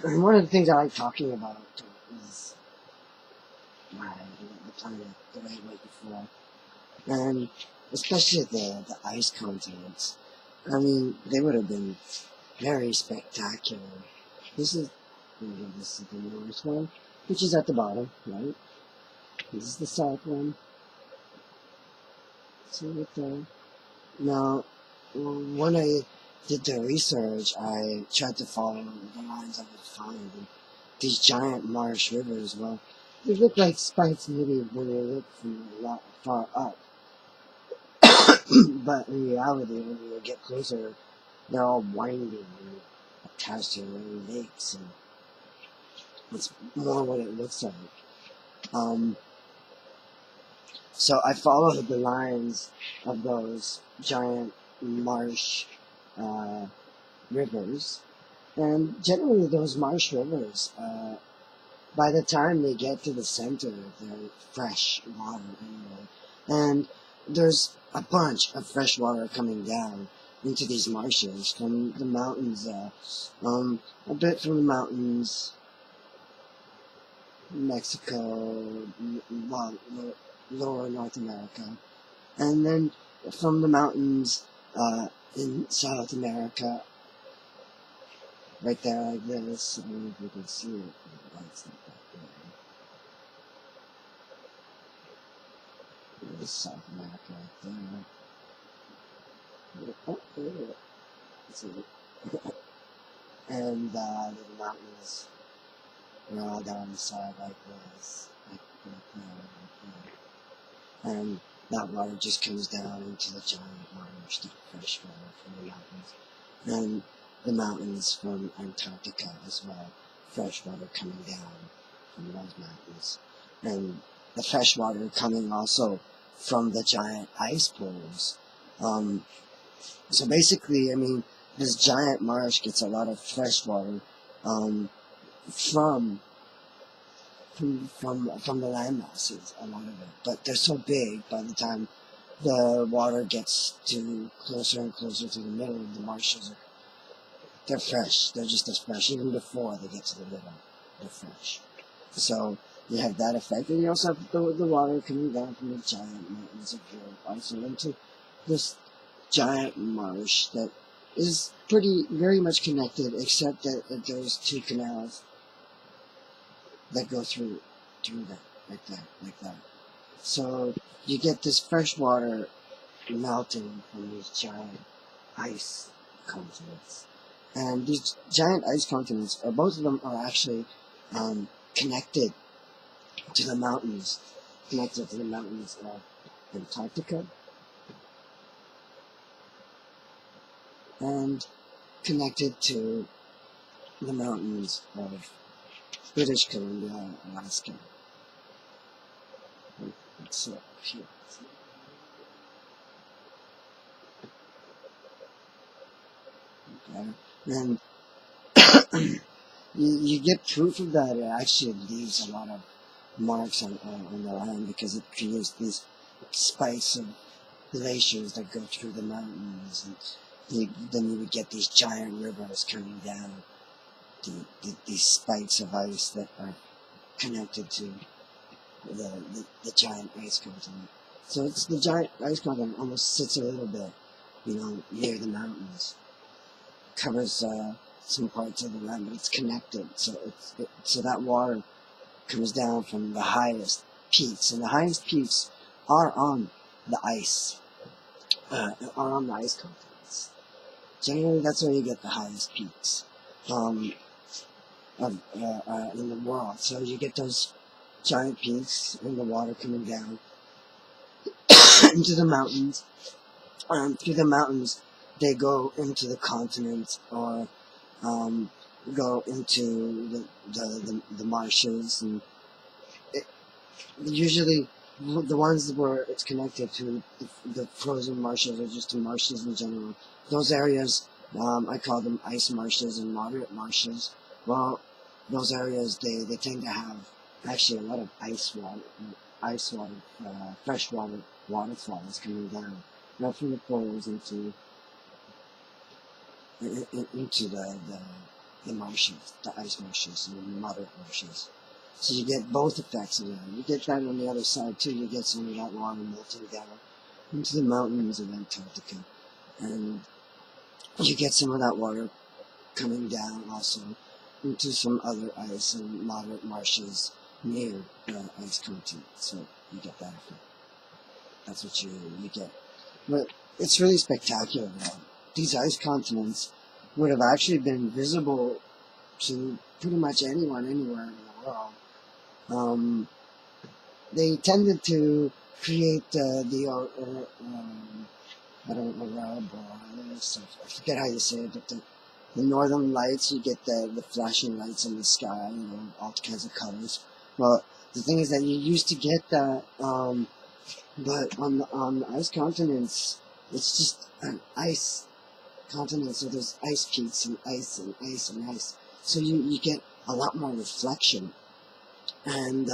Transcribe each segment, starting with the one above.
And one of the things I like talking about is the planet that I went before, and especially the ice continents. I mean, they would have been very spectacular. This is this is the north one, which is at the bottom, right? This is the south one. See it there. Now, when I did the research, I tried to follow the lines I would find. And these giant marsh rivers, well, they look like spikes maybe when you look from a lot far up. But in reality, when you get closer, they're all winding and attached to lakes, and it's more what it looks like. So I followed the lines of those giant marsh rivers, and generally those marsh rivers, by the time they get to the center, they're fresh water anyway. And there's a bunch of fresh water coming down into these marshes from the mountains, a bit from the mountains, Mexico, lower North America, and then from the mountains in South America, right there like this. I don't know if you can see it. It's not that big. There's South America right there. Oh, there. See it. And the mountains are all down the side like this. Like there. And that water just comes down into the giant marsh, that fresh water from the mountains. And the mountains from Antarctica as well, fresh water coming down from those mountains. And the fresh water coming also from the giant ice poles. So basically, I mean, this giant marsh gets a lot of fresh water from the land masses, a lot of it. But they're so big, by the time the water gets to closer and closer to the middle of the marshes, they're fresh. They're just as fresh. Even before they get to the middle, they're fresh. So you have that effect. And you also have the water coming down from the giant mountains of Europe also into this giant marsh that is very much connected, except that there's two canals that go through that, like that. So you get this fresh water melting from these giant ice continents. And these giant ice continents, both of them are actually connected to the mountains of Antarctica and connected to the mountains of British Columbia and Alaska. So here. Okay. And you get proof of that. It actually leaves a lot of marks on the land because it creates these spikes of glaciers that go through the mountains, and then you would get these giant rivers coming down, these spikes of ice that are connected to the giant ice continent. So it's the giant ice continent almost sits a little bit, near the mountains, covers some parts of the land, but it's connected. So that water comes down from the highest peaks, and the highest peaks are on the ice, continents. Generally, that's where you get the highest peaks in the world. So you get those giant peaks and the water coming down into the mountains. Through the mountains, they go into the continent or go into the marshes, and usually the ones where it's connected to the frozen marshes or just the marshes in general. Those areas, I call them ice marshes and moderate marshes. Well, those areas, they tend to have actually a lot of freshwater waterfalls coming down, right from the poles into the the marshes, the ice marshes, and the moderate marshes. So you get both effects of that. You get that on the other side too. You get some of that water melting down into the mountains of Antarctica, and you get some of that water coming down also into some other ice and moderate marshes near the ice continent. So you get that effect. That's what you get. But it's really spectacular though. These ice continents would have actually been visible to pretty much anyone anywhere in the world. They tended to create I don't know, I forget how you say it, but the northern lights, you get the flashing lights in the sky, all kinds of colors. Well, the thing is that you used to get that, but on the ice continents, it's just an ice continent, so there's ice peaks and ice and ice and ice. So you get a lot more reflection, and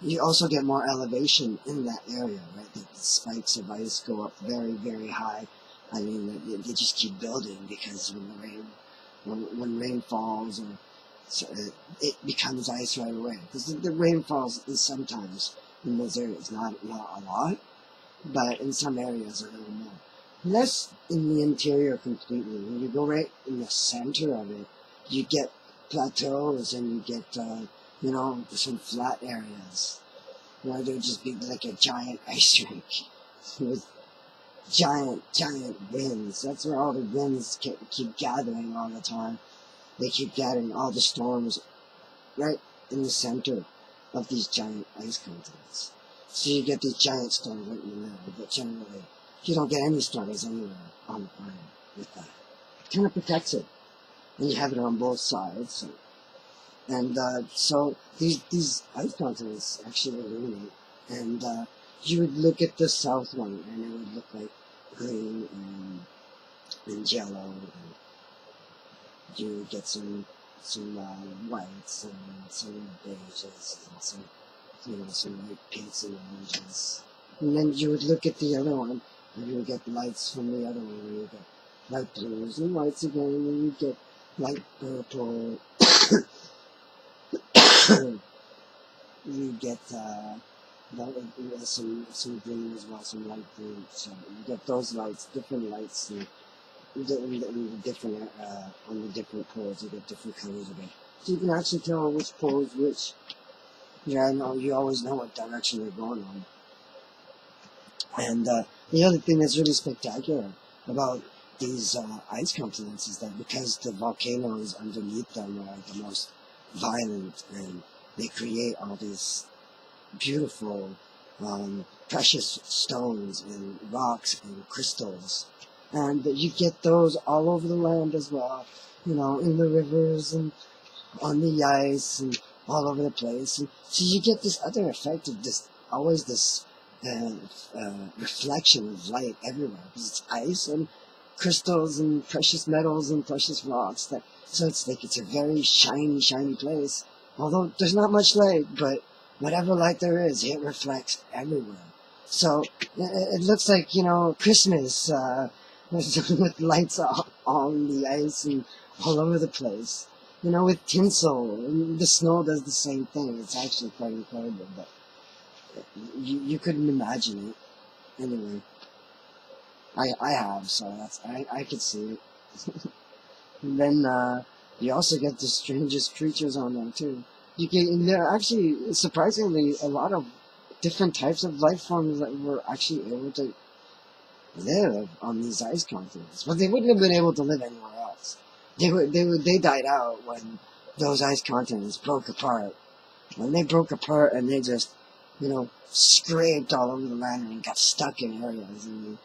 you also get more elevation in that area, right? The spikes of ice go up very, very high. I mean, they just keep building because when rain falls, it becomes ice right away. Because the rain falls is sometimes in those areas, not a lot, but in some areas a little more. Less in the interior completely. When you go right in the center of it, you get plateaus and you get some flat areas where there'll just be like a giant ice rink with giant winds. That's where all the winds keep gathering all the time. They keep gathering all the storms right in the center of these giant ice continents. So you get these giant storms right in the middle, but generally you don't get any storms anywhere on the planet with that. It kind of protects it, and you have it on both sides. And so these ice continents actually illuminate, and you would look at the south one, and it would look like green and yellow, and you would get some whites and some beiges and some light pinks and oranges. And then you would look at the other one, and you would get lights from the other one, and you would get light blues and whites again, and then you get light purple. You get some green as well, some light green. So you get those lights, different lights, and different on the different poles. You get different colors of it, so you can actually tell which pole is which. Yeah, you always know what direction they're going on. And the other thing that's really spectacular about these ice continents is that because the volcanoes underneath them are the most violent, and they create all these beautiful precious stones and rocks and crystals, and you get those all over the land as well, in the rivers and on the ice and all over the place. And so you get this other effect of always this reflection of light everywhere, because it's ice and crystals and precious metals and precious rocks. So it's like it's a very shiny place. Although there's not much light, but whatever light there is, it reflects everywhere. So it looks like, Christmas with lights on the ice and all over the place. With tinsel. And the snow does the same thing. It's actually quite incredible, but you couldn't imagine it. Anyway, I have, so I could see it. And then you also get the strangest creatures on them too. There are actually surprisingly a lot of different types of life forms that were actually able to live on these ice continents, but they wouldn't have been able to live anywhere else. They died out when those ice continents broke apart. When they broke apart and they just scraped all over the land and got stuck in areas, and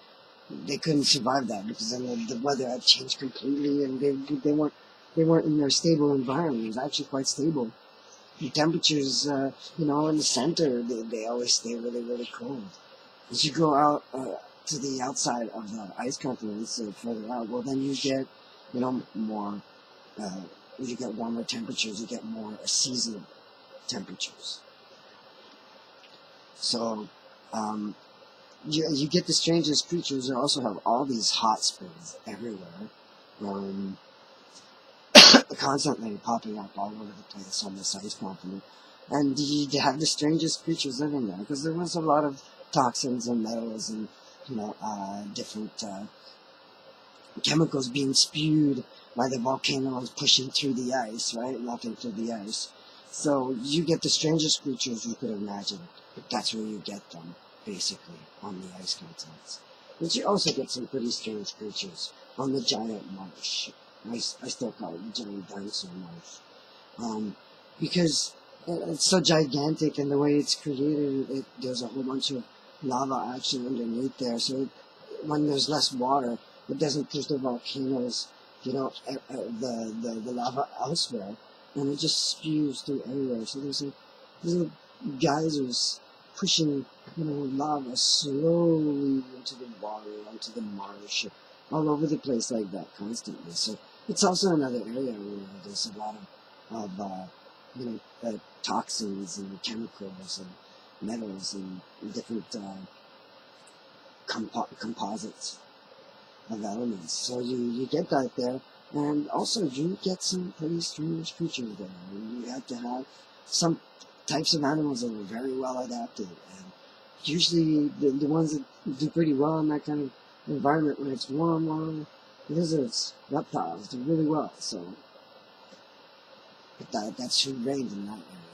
they couldn't survive that because then the weather had changed completely, and they weren't in their stable environment. It was actually quite stable. The temperatures, in the center, they always stay really, really cold. As you go out to the outside of the ice continents, further out, well, then you get, more. You get warmer temperatures. You get more seasonal temperatures. So, you get the strangest creatures. You also have all these hot springs everywhere. constantly popping up all over the place on this ice continent. And you have the strangest creatures living there because there was a lot of toxins and metals and different chemicals being spewed by the volcanoes pushing through the ice, right? Melting through the ice. So you get the strangest creatures you could imagine. That's where you get them, basically, on the ice continents. But you also get some pretty strange creatures on the giant marsh. I still call it the giant dinosaur marsh. Because it's so gigantic and the way it's created, there's a whole bunch of lava actually underneath there. So when there's less water, it doesn't push the volcanoes, the lava elsewhere, and it just spews through everywhere. So there's little geysers pushing, lava slowly into the water, into the marsh, all over the place like that constantly. So it's also another area where there's a lot of toxins and chemicals and metals and different composites of elements. So you get that there, and also you get some pretty strange creatures there. And you have to have some types of animals that are very well adapted, and usually the ones that do pretty well in that kind of environment when it's warm, lizards, reptiles do really well. So that's who reigned in that area.